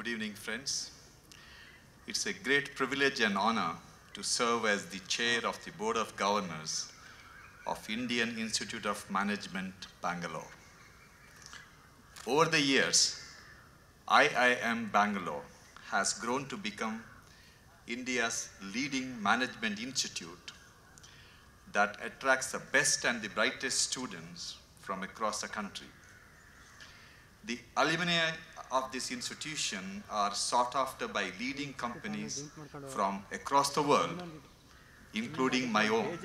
Good evening, friends. It's a great privilege and honor to serve as the chair of the Board of Governors of Indian Institute of Management, Bangalore. Over the years, IIM Bangalore has grown to become India's leading management institute that attracts the best and the brightest students from across the country. The alumni of this institution are sought after by leading companies from across the world, including my own.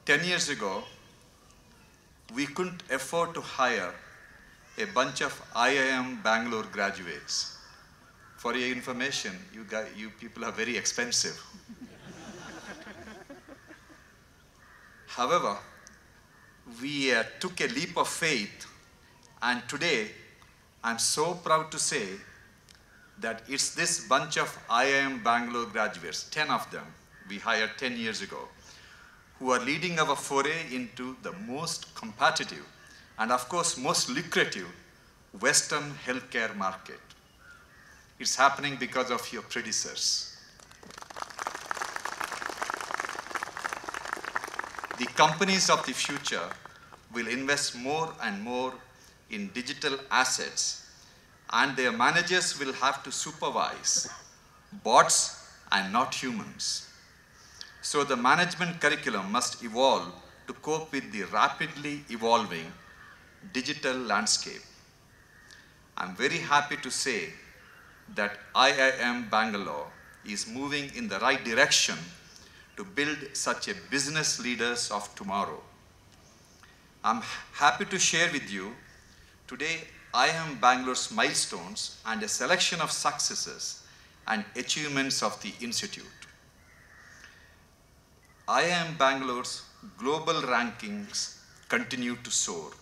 10 years ago, we couldn't afford to hire a bunch of IIM Bangalore graduates. For your information, you people are very expensive. However, we took a leap of faith, and today, I'm so proud to say that it's this bunch of IIM Bangalore graduates, 10 of them, we hired 10 years ago, who are leading our foray into the most competitive and of course most lucrative Western healthcare market. It's happening because of your predecessors. The companies of the future will invest more and more in digital assets, and their managers will have to supervise bots and not humans. So the management curriculum must evolve to cope with the rapidly evolving digital landscape. I'm very happy to say that IIM Bangalore is moving in the right direction to build such a business leaders of tomorrow. I'm happy to share with you today IIM Bangalore's milestones and a selection of successes and achievements of the institute. IIM Bangalore's global rankings continue to soar.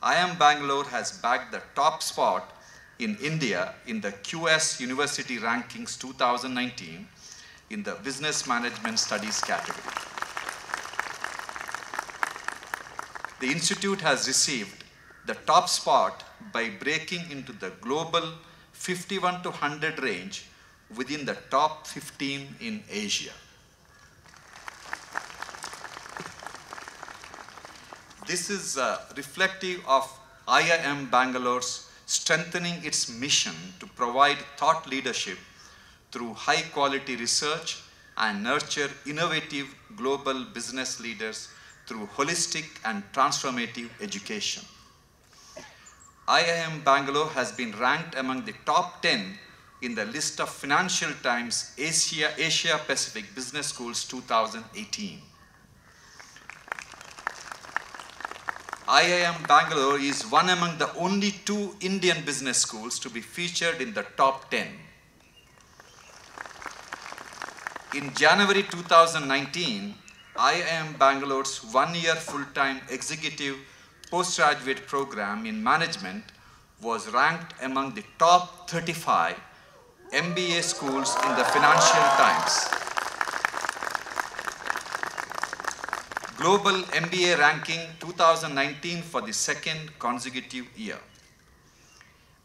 IIM Bangalore has bagged the top spot in India in the QS University Rankings 2019 in the Business Management Studies category. The institute has received the top spot by breaking into the global 51 to 100 range within the top 15 in Asia. This is reflective of IIM Bangalore's strengthening its mission to provide thought leadership through high-quality research and nurture innovative global business leaders through holistic and transformative education. IIM Bangalore has been ranked among the top 10 in the list of Financial Times Asia Pacific Business Schools 2018. IIM Bangalore is one among the only 2 Indian business schools to be featured in the top 10. In January 2019, IIM Bangalore's one-year full-time executive postgraduate program in management was ranked among the top 35 MBA schools in the Financial Times. Global MBA ranking 2019 for the second consecutive year.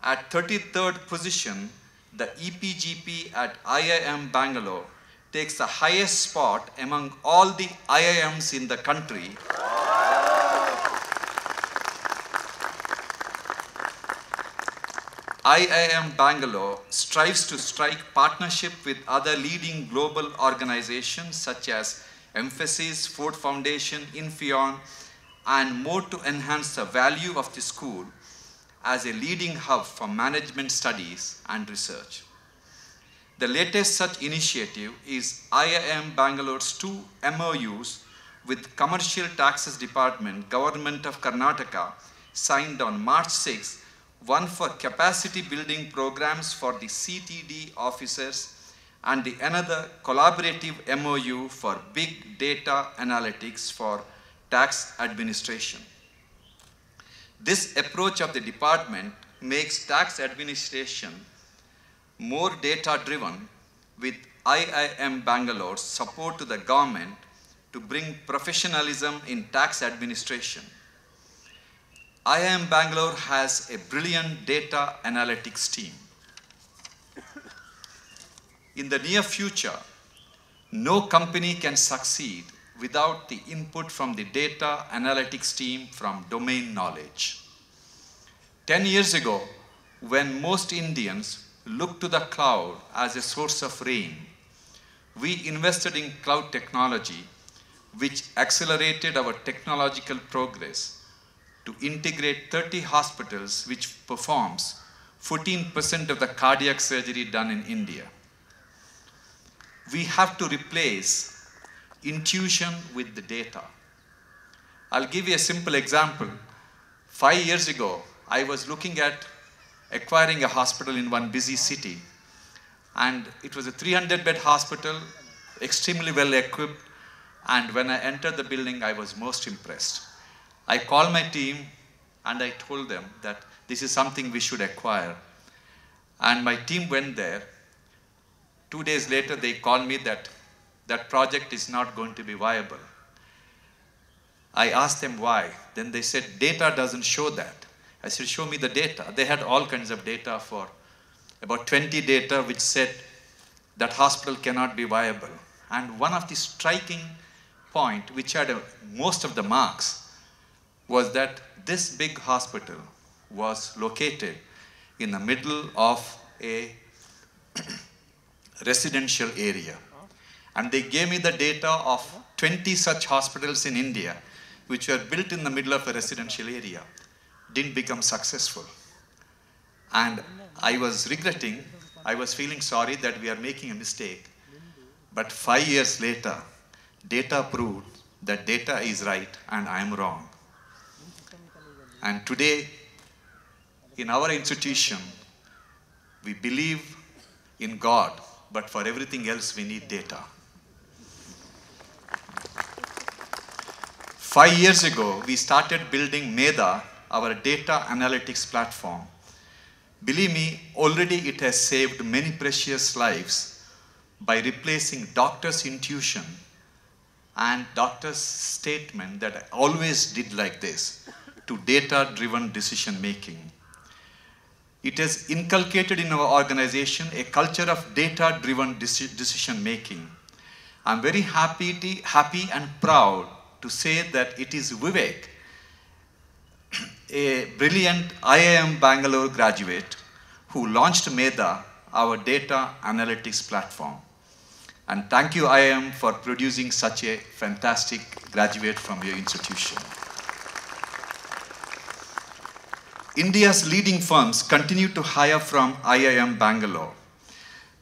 At 33rd position, the EPGP at IIM Bangalore takes the highest spot among all the IIMs in the country. IIM Bangalore strives to strike partnership with other leading global organizations such as Mphasis, Ford Foundation, Infion, and more to enhance the value of the school as a leading hub for management studies and research. The latest such initiative is IIM Bangalore's 2 MOUs with Commercial Taxes Department, Government of Karnataka, signed on March 6, one for capacity building programs for the CTD officers and the another collaborative MOU for big data analytics for tax administration. This approach of the department makes tax administration more data-driven with IIM Bangalore's support to the government to bring professionalism in tax administration. IIM Bangalore has a brilliant data analytics team. In the near future, no company can succeed without the input from the data analytics team from domain knowledge. 10 years ago, when most Indians looked to the cloud as a source of rain, we invested in cloud technology, which accelerated our technological progress to integrate 30 hospitals, which performs 14% of the cardiac surgery done in India. We have to replace intuition with the data. I'll give you a simple example. 5 years ago, I was looking at acquiring a hospital in one busy city, and it was a 300-bed hospital, extremely well equipped, and when I entered the building, I was most impressed. I called my team and I told them that this is something we should acquire. And my team went there. 2 days later, they called me that that project is not going to be viable. I asked them why. Then they said, data doesn't show that. I said, show me the data. They had all kinds of data, for about 20 data which said that hospital cannot be viable. And one of the striking point, which had most of the marks, was that this big hospital was located in the middle of a residential area. And they gave me the data of 20 such hospitals in India, which were built in the middle of a residential area, didn't become successful. And I was regretting, I was feeling sorry that we are making a mistake. But 5 years later, data proved that data is right and I am wrong. And today, in our institution, we believe in God, but for everything else, we need data. 5 years ago, we started building Medha, our data analytics platform. Believe me, already it has saved many precious lives by replacing doctor's intuition and doctor's statement that I always did like this to data-driven decision-making. It has inculcated in our organization a culture of data-driven decision-making. I'm very happy and proud to say that it is Vivek, a brilliant IIM Bangalore graduate, who launched Medha, our data analytics platform. And thank you, IIM, for producing such a fantastic graduate from your institution. India's leading firms continue to hire from IIM Bangalore.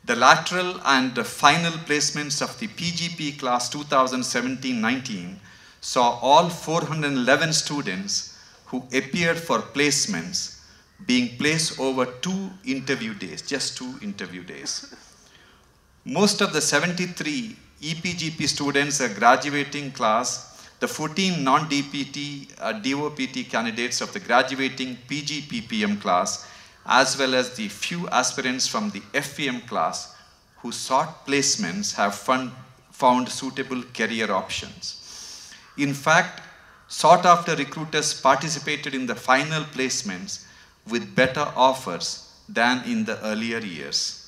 The lateral and final placements of the PGP class 2017-19 saw all 411 students who appeared for placements being placed over 2 interview days, just 2 interview days. Most of the 73 EPGP students are graduating class. The 14 non-DPT, DOPT candidates of the graduating PGPPM class, as well as the few aspirants from the FPM class who sought placements, have found suitable career options. In fact, sought-after recruiters participated in the final placements with better offers than in the earlier years.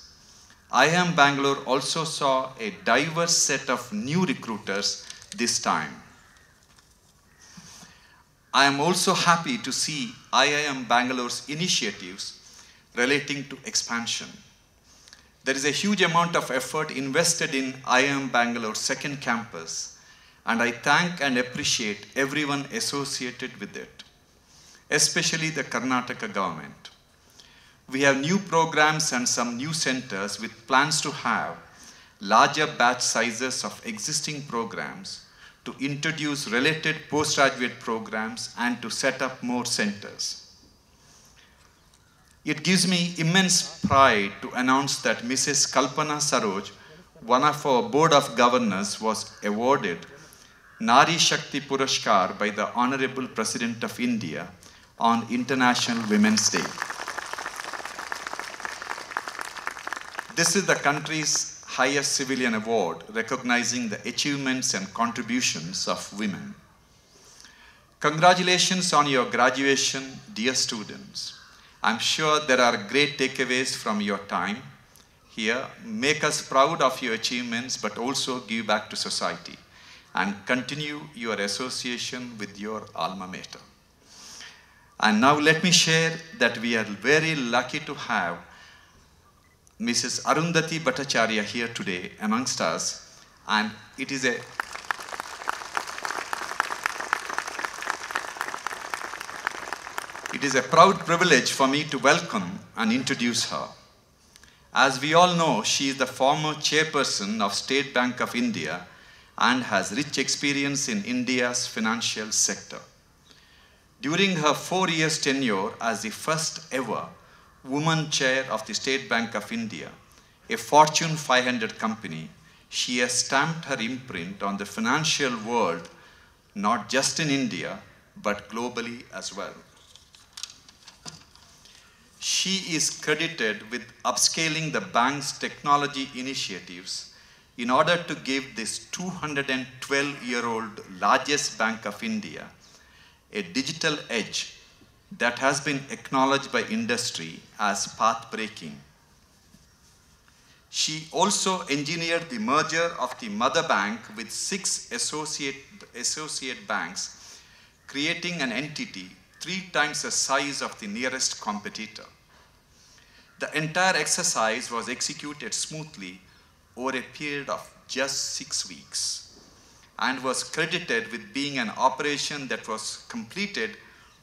IIM Bangalore also saw a diverse set of new recruiters this time. I am also happy to see IIM Bangalore's initiatives relating to expansion. There is a huge amount of effort invested in IIM Bangalore's second campus, and I thank and appreciate everyone associated with it, especially the Karnataka government. We have new programs and some new centers with plans to have larger batch sizes of existing programs, to introduce related postgraduate programs, and to set up more centers. It gives me immense pride to announce that Mrs. Kalpana Saroj, one of our board of governors, was awarded Nari Shakti Purashkar by the Honorable President of India on International Women's Day. This is the country's highest civilian award recognizing the achievements and contributions of women. Congratulations on your graduation, dear students. I'm sure there are great takeaways from your time here. Make us proud of your achievements, but also give back to society and continue your association with your alma mater. And now let me share that we are very lucky to have Mrs. Arundhati Bhattacharya here today amongst us, and it is a proud privilege for me to welcome and introduce her. As we all know, she is the former chairperson of State Bank of India and has rich experience in India's financial sector. During her 4 years tenure as the first ever woman chair of the State Bank of India, a Fortune 500 company, she has stamped her imprint on the financial world, not just in India, but globally as well. She is credited with upscaling the bank's technology initiatives in order to give this 212-year-old largest bank of India a digital edge that has been acknowledged by industry as path-breaking. She also engineered the merger of the mother bank with 6 associate banks, creating an entity 3 times the size of the nearest competitor. The entire exercise was executed smoothly over a period of just 6 weeks and was credited with being an operation that was completed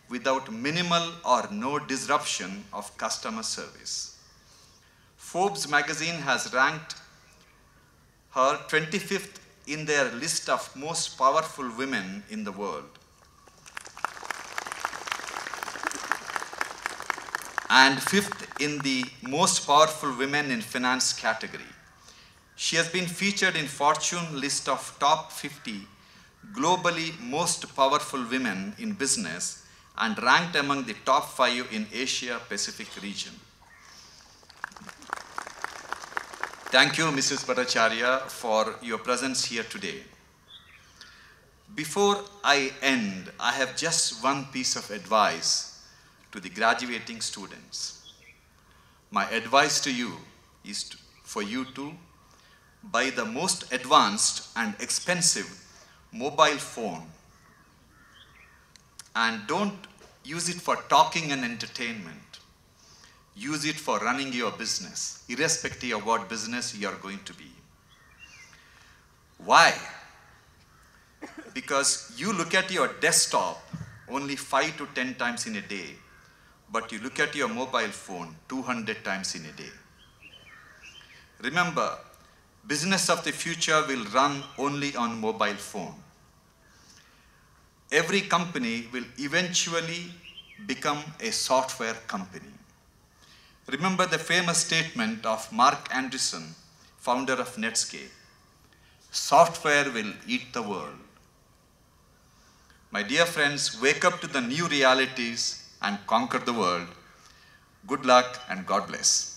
without minimal or no disruption of customer service. Forbes magazine has ranked her 25th in their list of most powerful women in the world, and 5th in the most powerful women in finance category. She has been featured in Fortune list of top 50 globally most powerful women in business and ranked among the top 5 in Asia Pacific region. Thank you, Mrs. Bhattacharya, for your presence here today. Before I end, I have just one piece of advice to the graduating students. My advice to you is for you to buy the most advanced and expensive mobile phone, and don't use it for talking and entertainment. Use it for running your business, irrespective of what business you are going to be. Why? Because you look at your desktop only 5 to 10 times in a day, but you look at your mobile phone 200 times in a day. Remember, business of the future will run only on mobile phone. Every company will eventually become a software company. Remember the famous statement of Mark Anderson, founder of Netscape: software will eat the world. My dear friends, wake up to the new realities and conquer the world. Good luck and God bless.